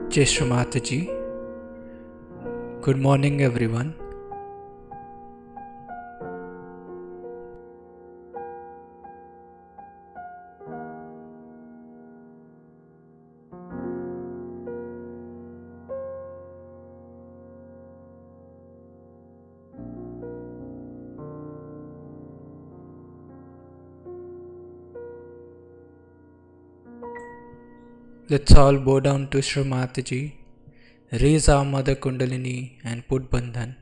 Jai Shri Mataji. Good morning, everyone. Let's all bow down to Shri Mataji, raise our Mother Kundalini and put Bandhan.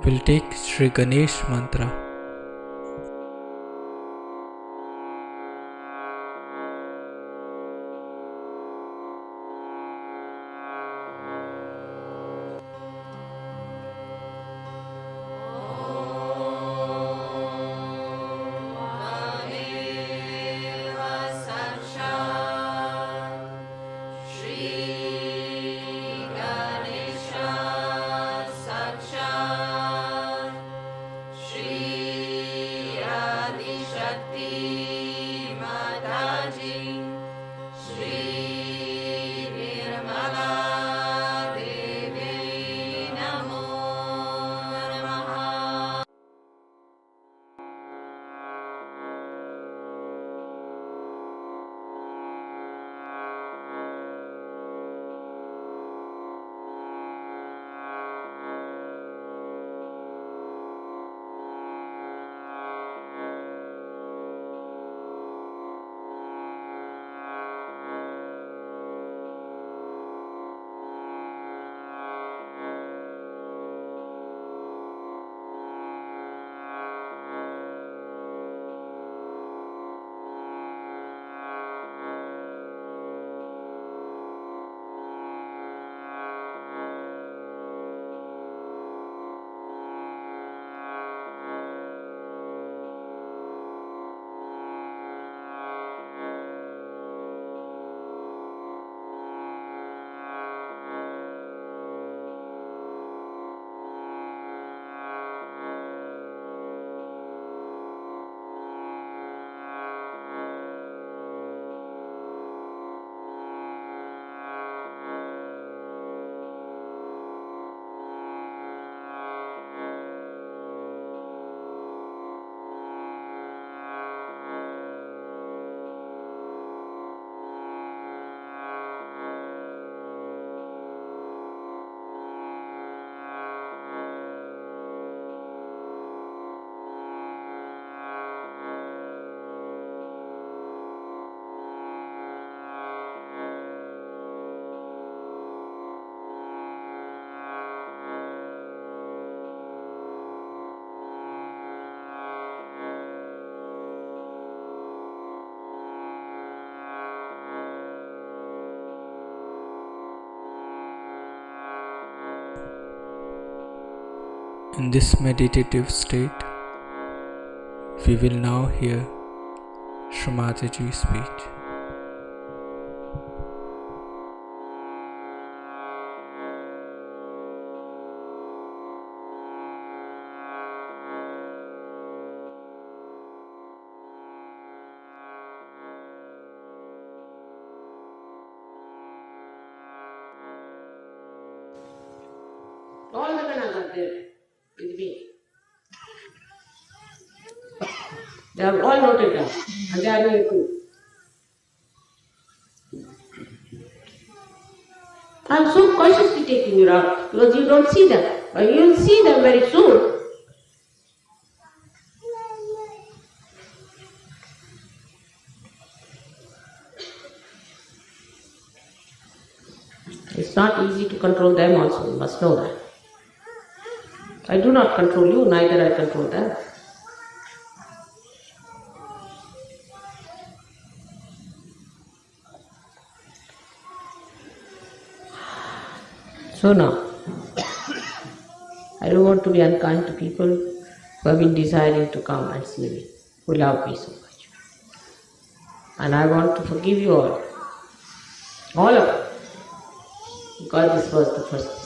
We'll take Shri Ganesh Mantra. Shri In this meditative state, we will now hear Srimataji's speech. All the Ganas are there with me. They have all noted down and they are doing good. I am so cautiously taking you out because you don't see them. But you will see them very soon. It's not easy to control them also, you must know that. I do not control you, neither I control them. So now, I don't want to be unkind to people who have been desiring to come and see me, who love me so much. And I want to forgive you all of you, because this was the first mistake.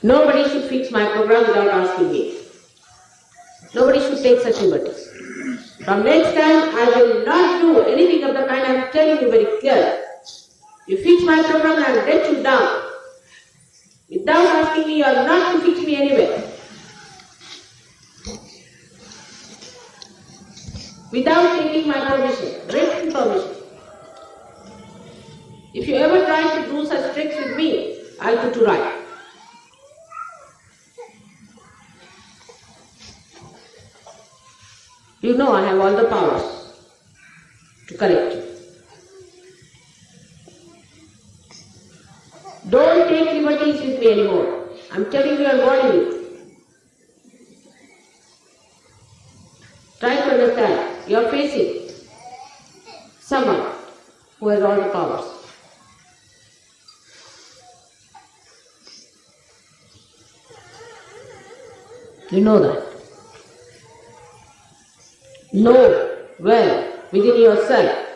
Nobody should fix my program without asking me. Nobody should take such liberties. From next time, I will not do anything of the kind. I am telling you very clearly. You fix my program, I will let you down. Without asking me, you are not to fix me anywhere. Without taking my permission, written permission. If you ever try to do such tricks with me, I will put you right. You know I have all the powers to correct you. Don't take liberties with me anymore. I am telling you and warning you. Try to understand. You are facing someone who has all the powers. You know that. Know well within yourself.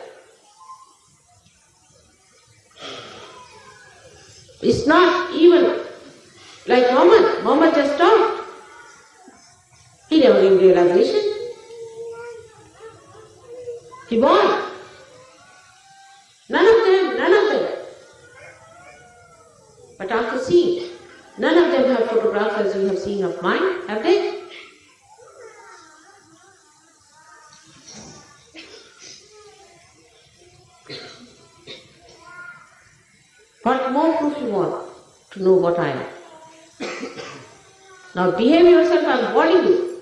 It's not even like Muhammad. Muhammad just talked. He never gave realization. He born. None of them. But after seeing, none of them have photographs as you have seen of mine, have they? What more proof you want to know what I am? Now behave yourself, I am warning you.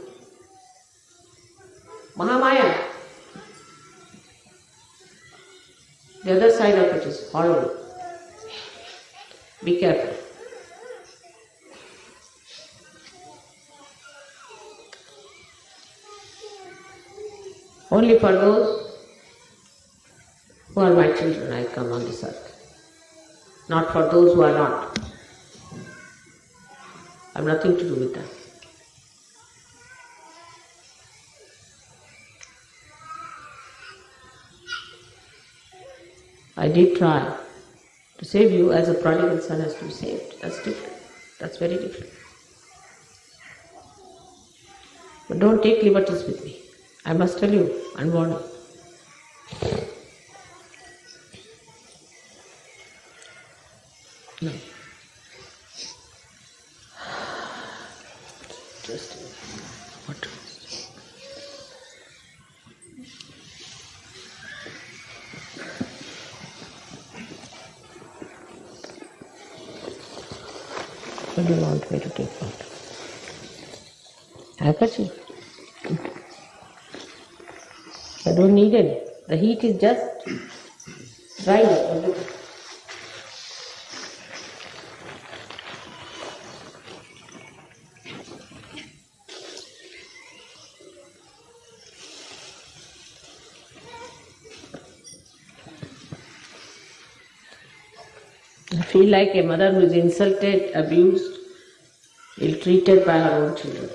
Mahamaya. The other side of it is horrible. Be careful. Only for those who are my children I come on this earth. Not for those who are not. I have nothing to do with that. I did try to save you as a prodigal son has to be saved. That's different. That's very different. But don't take liberties with me. I must tell you and warn you. No. Just what? What do you want me to take part? I got you. I don't need any. The heat is just drying up everything. I feel like a mother who is insulted, abused, ill-treated by her own children.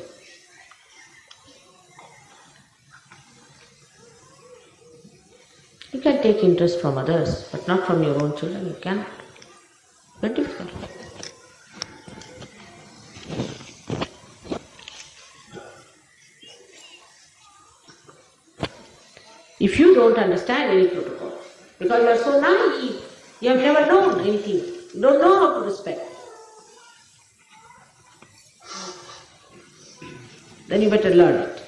You can take interest from others, but not from your own children. You cannot. Very difficult. If you don't understand any protocol, because you are so naive, you have never known anything, you don't know how to respect, then you better learn it.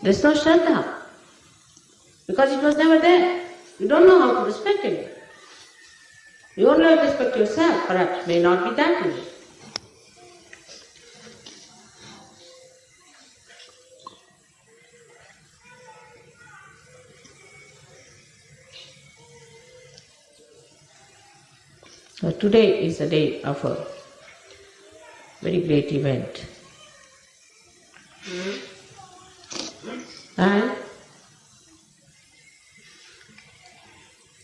There's no Shraddha, because it was never there. You don't know how to respect it. You only respect yourself, perhaps, may not be that easy. So today is a day of a very great event. And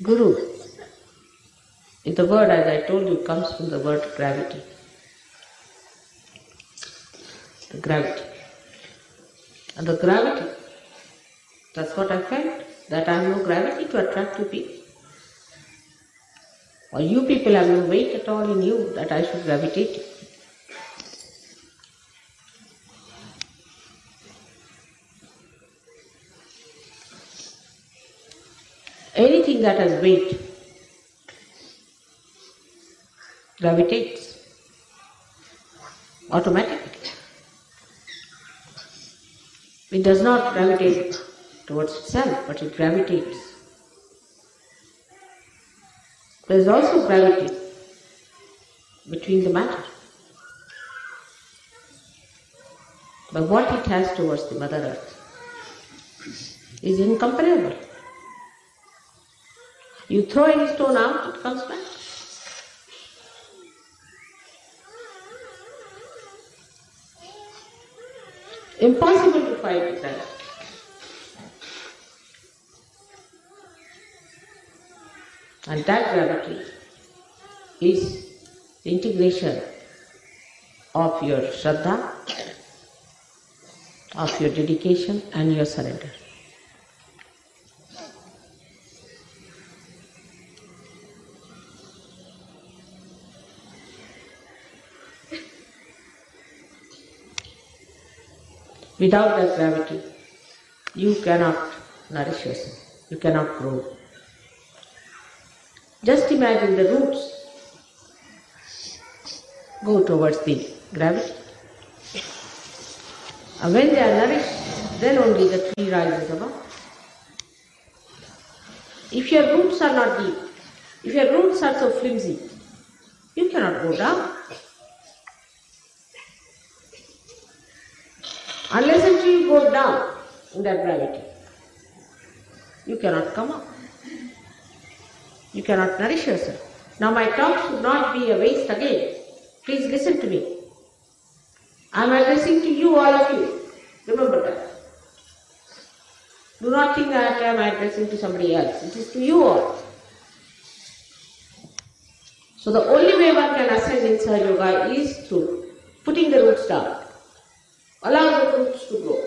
Guru, the word, as I told you, comes from the word gravity. The gravity. And the gravity, that's what I felt, that I have no gravity to attract you people. Or you people have no weight at all in you that I should gravitate you. Anything that has weight gravitates automatically. It does not gravitate towards itself, but it gravitates. There is also gravity between the matter. But what it has towards the Mother Earth is incomparable. You throw any stone out, it comes back. Impossible to fight with that. And that gravity is the integration of your Shraddha, of your dedication and your surrender. Without that gravity, you cannot nourish yourself, you cannot grow. Just imagine the roots go towards the gravity. And when they are nourished, then only the tree rises above. If your roots are not deep, if your roots are so flimsy, you cannot go down. Unless until you go down in that gravity, you cannot come up. You cannot nourish yourself. Now my talk should not be a waste again. Please listen to me. I am addressing to you, all of you. Remember that. Do not think that I am addressing to somebody else. It is to you all. So the only way one can ascend in Sahaja Yoga is through putting the roots down. Allow the roots to grow.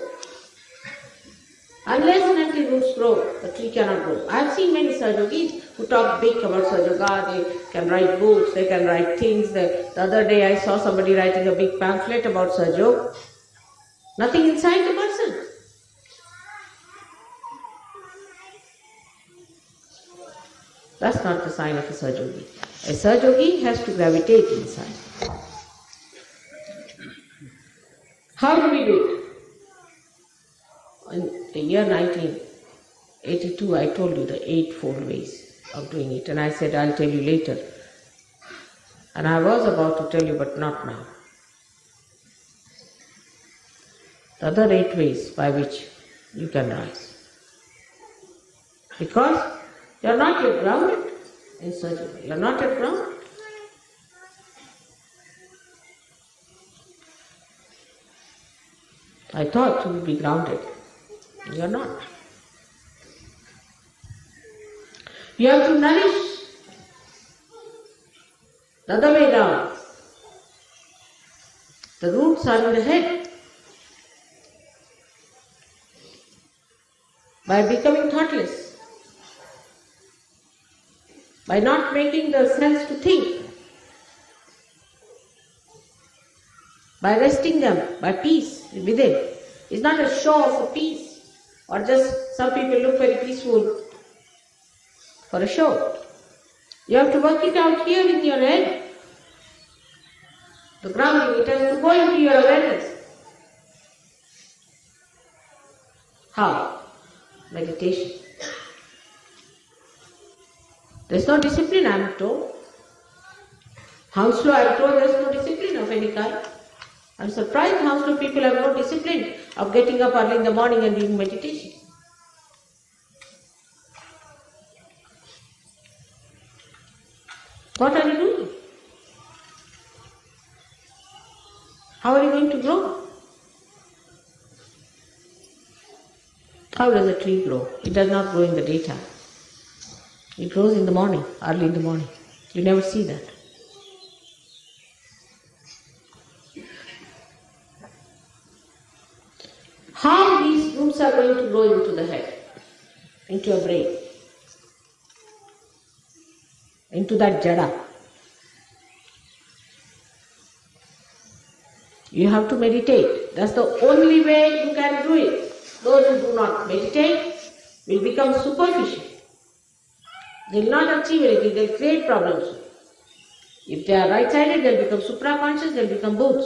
Unless and until roots grow, the tree cannot grow. I have seen many Sahaja Yogis who talk big about Sahaja Yoga. They can write books, they can write things. The other day I saw somebody writing a big pamphlet about Sahaja Yoga. Nothing inside the person. That's not the sign of a Sahaja Yogi. A Sahaja Yogi has to gravitate inside. How do we do it? In the year 1982, I told you the 8-fold ways of doing it, and I said I'll tell you later. And I was about to tell you, but not now. the other 8 ways by which you can rise. Because you are not yet grounded in surgery. You are not yet grounded. I thought you would be grounded. You are not. You have to nourish the other way down. The roots are in the head. By becoming thoughtless, by not making the sense to think, by resting them, by peace within. It's not a show of a peace, or just some people look very peaceful for a show. You have to work it out here in your head. The grounding, it has to go into your awareness. How? Meditation. There's no discipline, I am told. Hounslow, I am told there's no discipline of any kind. I'm surprised Hounslow people have no discipline of getting up early in the morning and doing meditation. What are you doing? How are you going to grow? How does a tree grow? It does not grow in the daytime. It grows in the morning, early in the morning. You never see that. How these roots are going to grow into the head, into your brain, into that jada. You have to meditate. That's the only way you can do it. Those who do not meditate will become superficial. They will not achieve anything, they will create problems. If they are right-sided, they will become supraconscious, they will become boots.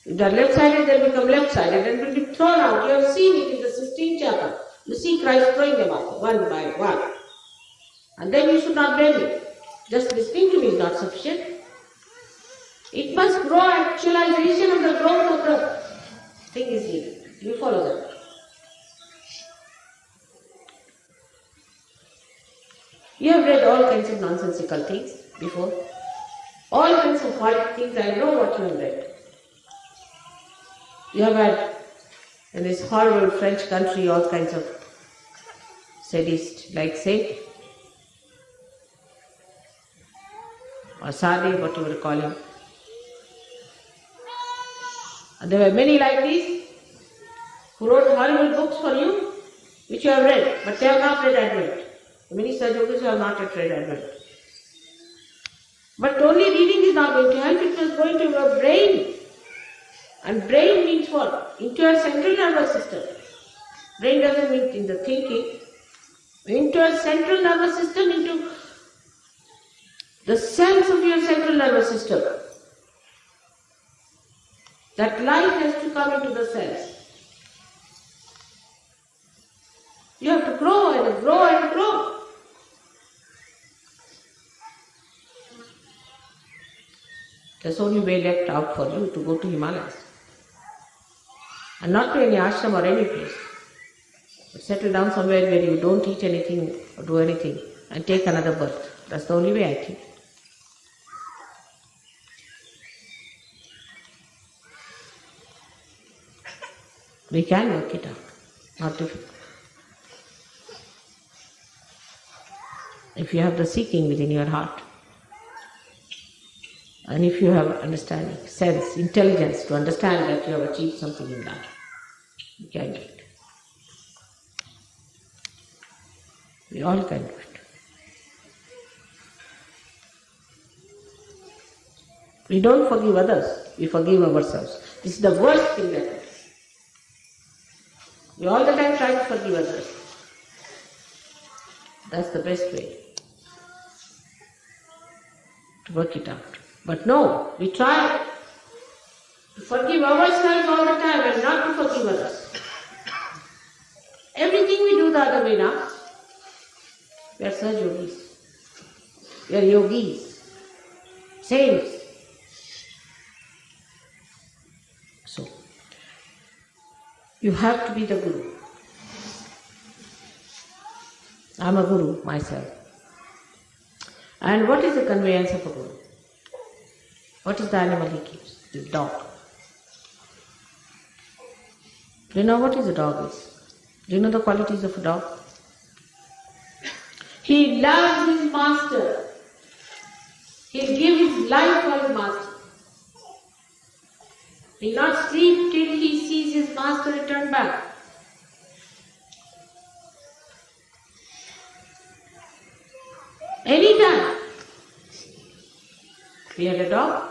If they are left-sided, they will become left-sided and will be thrown out. You have seen it in the Sistine Chapel. You see Christ throwing them out, one by one. And then you should not blame me. Just listening to me is not sufficient. It must grow, actualization of the growth of the thing is needed. You follow that. You have read all kinds of nonsensical things before. All kinds of horrid things, I know what you have read. You have had in this horrible French country all kinds of sadists like Saint or Sade, whatever you call him. And there were many like these who wrote horrible books for you, which you have read, but they have not read Advent. Many such yogis have not yet read Advent. But only reading is not going to help, it must go into your brain. And brain means what? Into your central nervous system. Brain doesn't mean in the thinking. Into your central nervous system, into the cells of your central nervous system. That life has to come into the cells. You have to grow and grow and grow. There's only way left out for you to go to Himalayas. And not to any ashram or any place. But settle down somewhere where you don't teach anything or do anything and take another birth. That's the only way, I think. We can work it out. Not difficult. If you have the seeking within your heart, and if you have understanding, sense, intelligence to understand that you have achieved something in life, you can do it. We all can do it. We don't forgive others, we forgive ourselves. This is the worst thing that happens. We all the time try to forgive others. That's the best way to work it out. But no, we try to forgive ourselves all the time and not to forgive others. Everything we do the other way now. We are such yogis. We are yogis, saints. So, You have to be the guru. I'm a guru myself. And what is the conveyance of a guru? What is the animal he keeps? The dog. Do you know what is a dog is? Do you know the qualities of a dog? He loves his master. He'll give his life for his master. He'll not sleep till he sees his master return back. Anytime. We had a dog,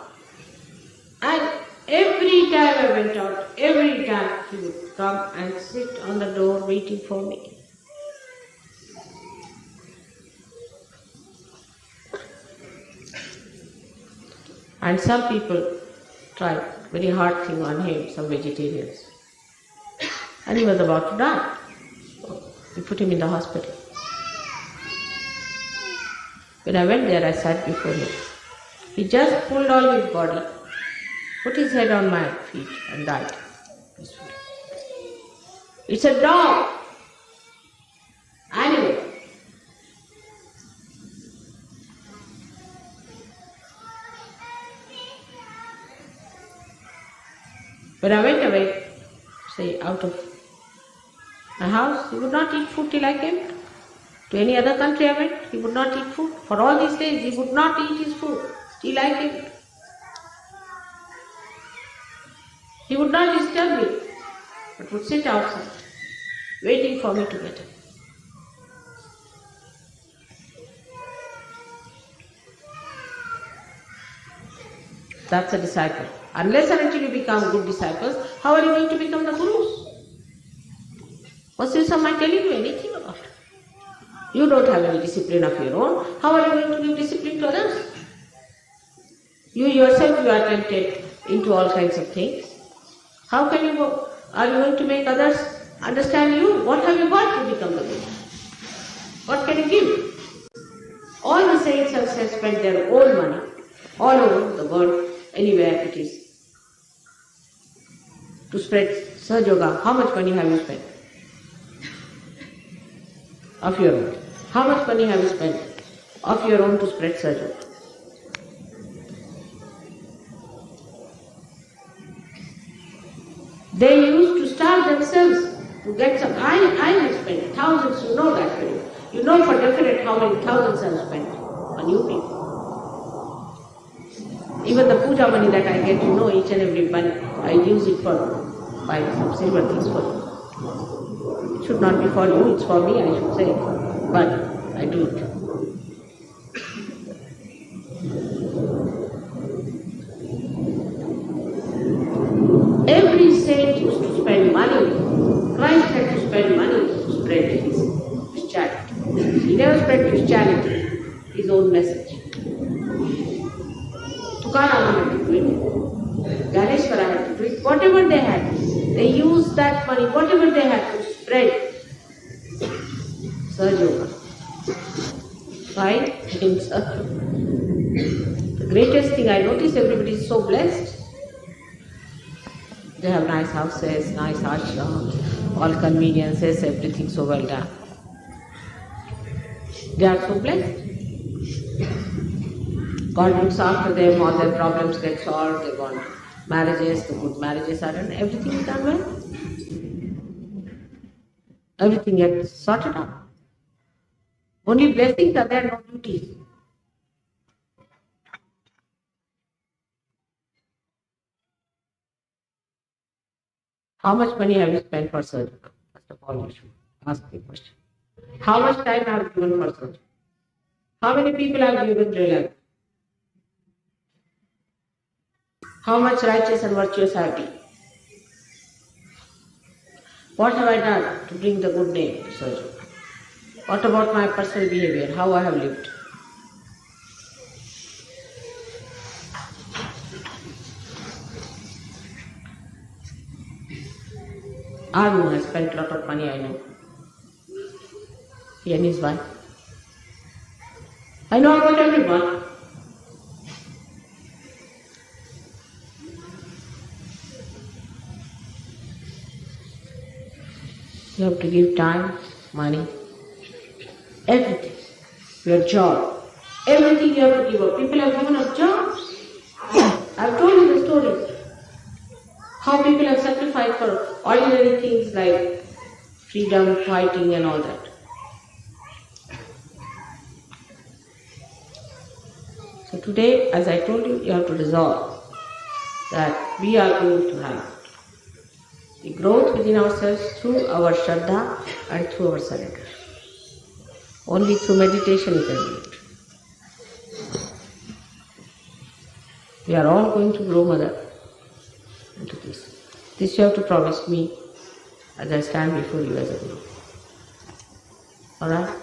and every time I went out, every time he would come and sit on the door waiting for me. And some people tried very hard thing on him, some vegetarians. And he was about to die. So we put him in the hospital. When I went there, I sat before him. He just pulled all his body, put his head on my feet and died. It's a dog. Animal. When I went away, say out of my house, he would not eat food till I came. To any other country I went, he would not eat food. For all these days, he would not eat his food till I came. He would not disturb me, but would sit outside, waiting for me to get up. That's a disciple. Unless and until you become good disciples, how are you going to become the gurus? What's the use of my telling you anything about it? You don't have any discipline of your own. How are you going to give discipline to others? You yourself, you are tempted into all kinds of things. How can you go? Are you going to make others understand you? What have you got to become the guru? What can you give? All the saints have spent their own money all over the world, anywhere it is, to spread Sahaja Yoga. How much money have you spent? Of your own. How much money have you spent of your own to spread Sahaja Yoga? They used to starve themselves to get some. I have spent thousands, you know that very well. You know for definite how many thousands I have spent on you people. Even the puja money that I get, you know, each and every money, I use it for buying some silver things for you. It should not be for you, it's for me, I should say. But I do it. Every saint used to spend money. Christ had to spend money to spread his charity. He never spread his charity, his own message. Tukaram had to do it. Ganeshwara had to do it. Whatever they had, they used that money, whatever they had to spread Sahaja Yoga. Right? The greatest thing I notice, everybody is so blessed. They have nice houses, nice ashrams, all conveniences, everything so well done. They are so blessed. God looks after them, all their problems get solved, they want marriages, the good marriages are done, everything is done well. Everything gets sorted out. Only blessings are there, no duties. How much money have you spent for surgery? First of all, you should ask the question. How much time have you given for surgery? How many people have you given real life? How much righteous and virtuous have you been? What have I done to bring the good name to Sahaja Yoga? What about my personal behavior? How I have lived? Arun has spent a lot of money, I know. He and his wife. I know about everyone. You have to give time, money, everything, your job, everything you have to give up. People have given up jobs. I've told you the story. How people have sacrificed for ordinary things like freedom, fighting and all that. So today, as I told you, you have to resolve that we are going to have the growth within ourselves through our Shraddha and through our surrender. Only through meditation you can do it. We are all going to grow, Mother, into this. This you have to promise me as I stand before you as a Guru. Alright?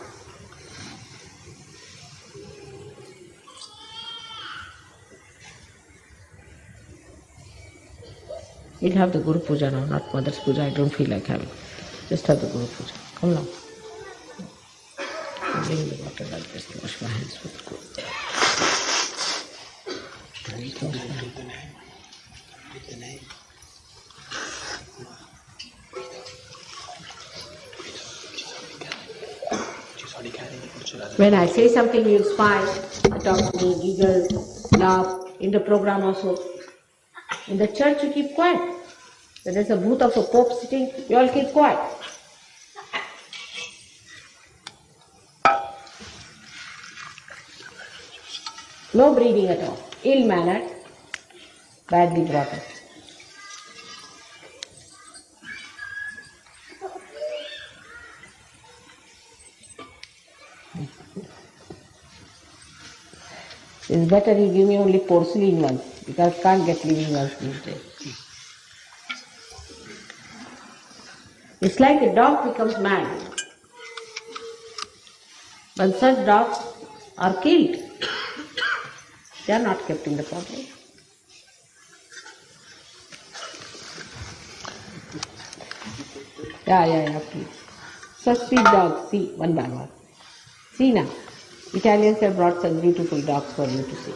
We'll have the Guru Puja now, not Mother's Puja. I don't feel like having. Just have the Guru Puja. Come now. Bring the water like this to wash my hands with the Guru. Read the name. When I say something you inspire, you talk to me, giggle, laugh. In the program also. In the church you keep quiet. When there's a booth of a pope sitting, you all keep quiet. No breathing at all. Ill-mannered, badly brought up. It's better you give me only porcelain ones, because I can't get living ones these days. It's like a dog becomes mad. When such dogs are killed, they are not kept in the pocket. Yeah, please. Such sweet dogs, see, one by one. See now, Italians have brought such beautiful dogs for you to see.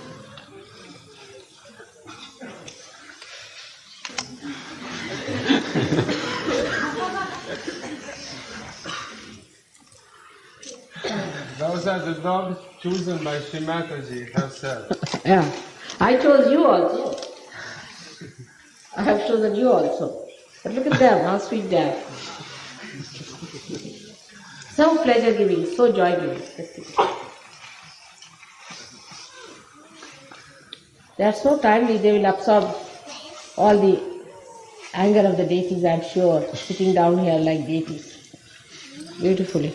Those are the dogs chosen by Shrimataji herself. Yeah, I chose you also. I have chosen you also. But look at them, how sweet they are. So pleasure giving, so joy giving. They are so timely, they will absorb all the anger of the deities, I am sure, sitting down here like deities. Beautifully.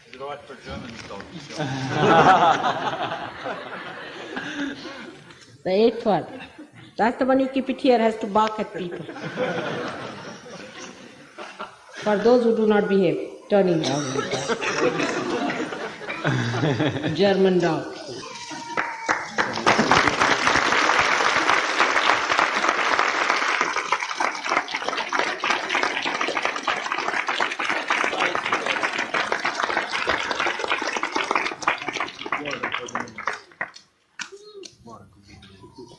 Is it alright for a German dog? The eighth one. That's the one you keep it here, has to bark at people. For those who do not behave, turning down like that. German dog.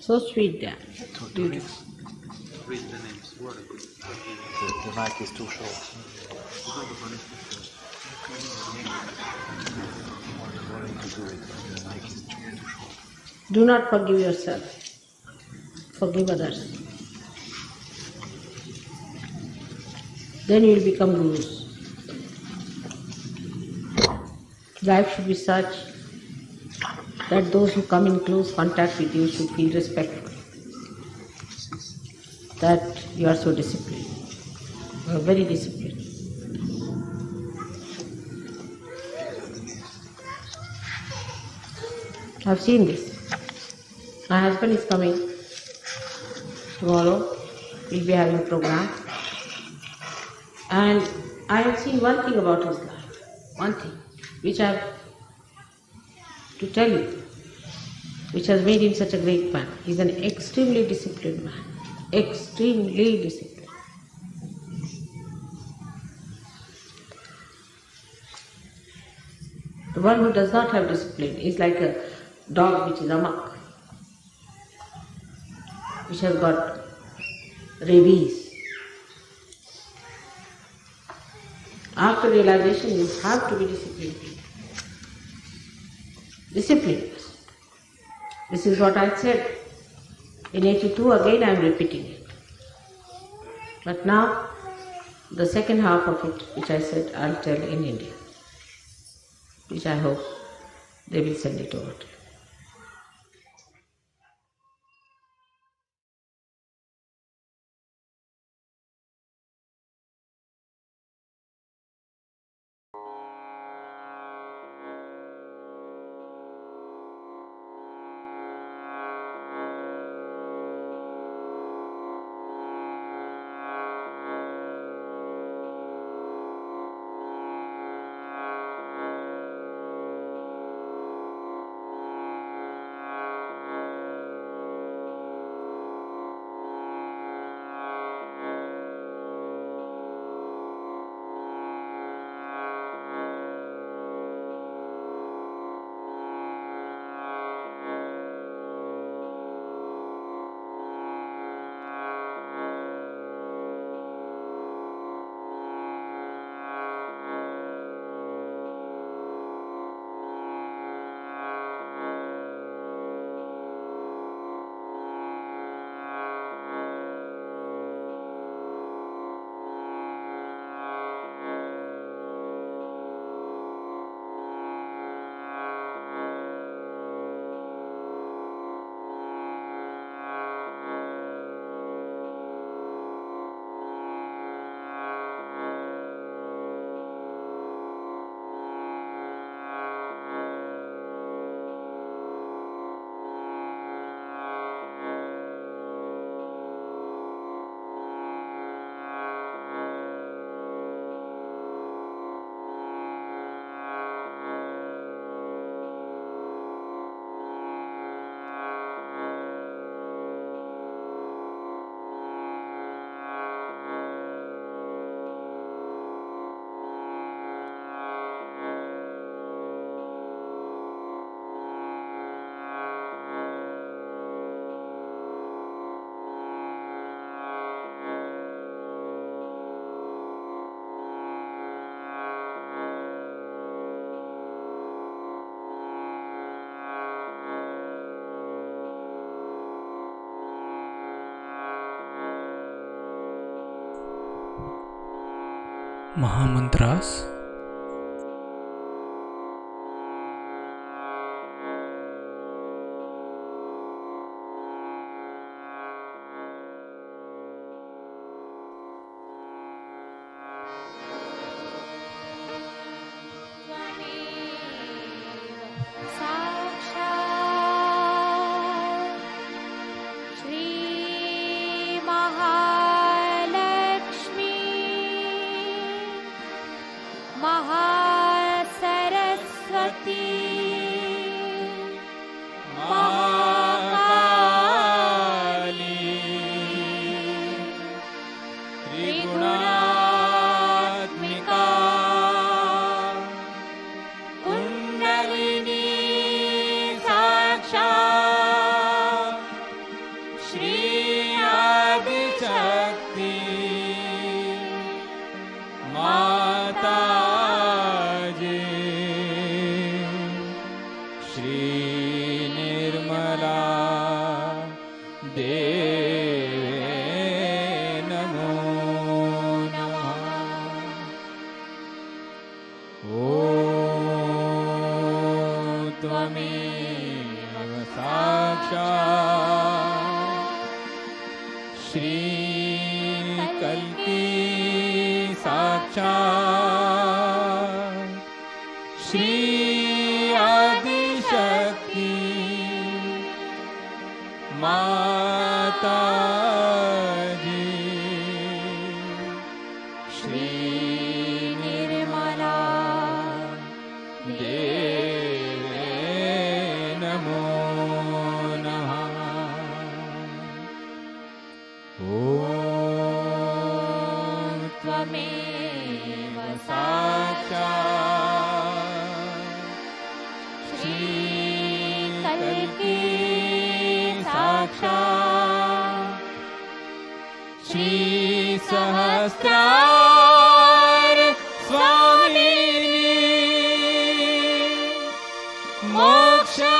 So sweet there. Beautiful. Read the names. The mic is too short. Do not forgive yourself. Forgive others. Then you will become gurus. Life should be such that those who come in close contact with you should feel respectful. That you are so disciplined. You are very disciplined. I've seen this. My husband is coming tomorrow. We'll be having a program. And I have seen one thing about his life. One thing, which I have to tell you, which has made him such a great man. He's an extremely disciplined man. Extremely disciplined. The one who does not have discipline is like a dog which is amok, which has got rabies. After realization, you have to be disciplined. Discipline. This is what I said. In 82, again I am repeating it. But now, the second half of it, which I said I'll tell in India, which I hope they will send it over to you. Mahamantras. Shri Adi Shakti Shri Nirmala देवे नमो नमः। ॐ त्वमेव साक्षात् श्रीकल्की साक्षात् श्रीसहस्रार स्वामिनी मोक्षप्रदायिनी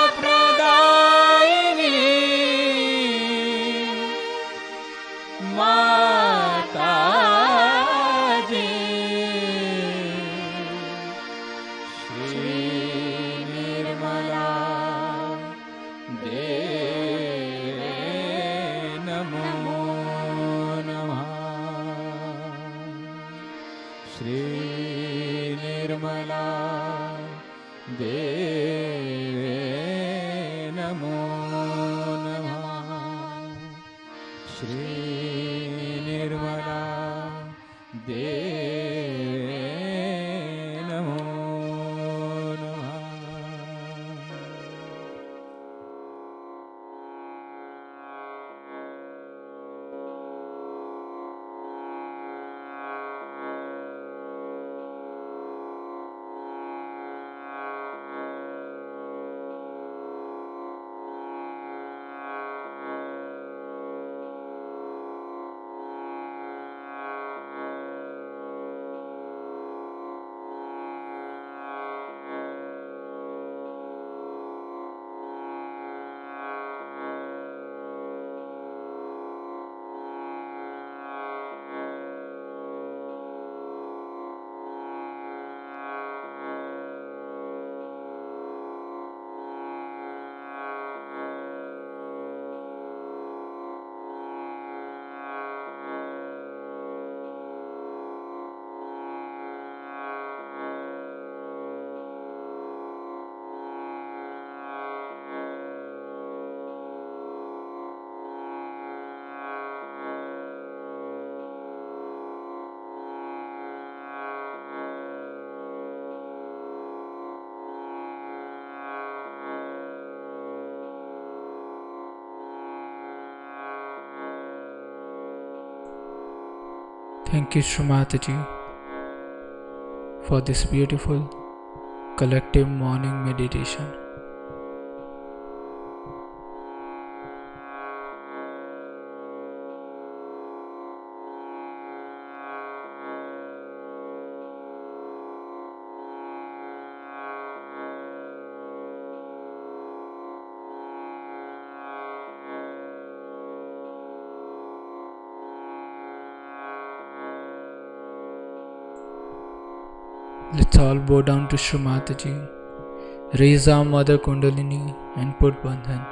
माताजी श्री निर्मला देवे नमो नमः। श्री निर्मला देवे नमो नमः। श्री निर्मला देवे नमो नमः। Thank you, Shri Mataji, for this beautiful collective morning meditation. Let's all bow down to Shri Mataji, raise our Mother Kundalini and put Bandhan.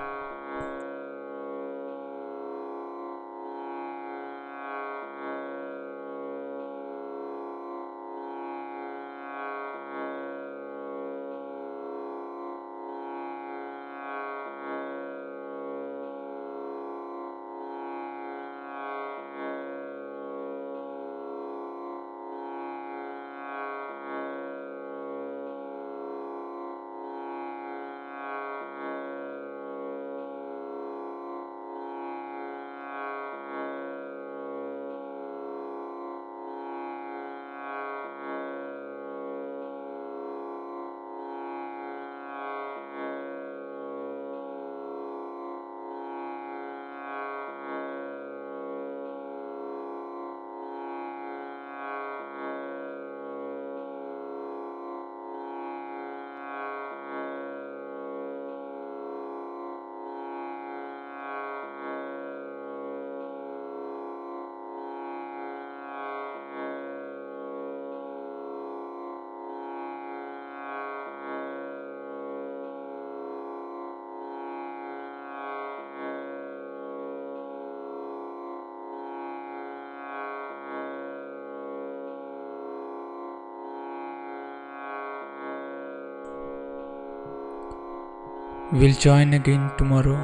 We'll join again tomorrow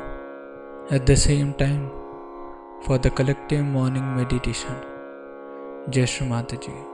at the same time for the collective morning meditation. Jai Shri Mataji.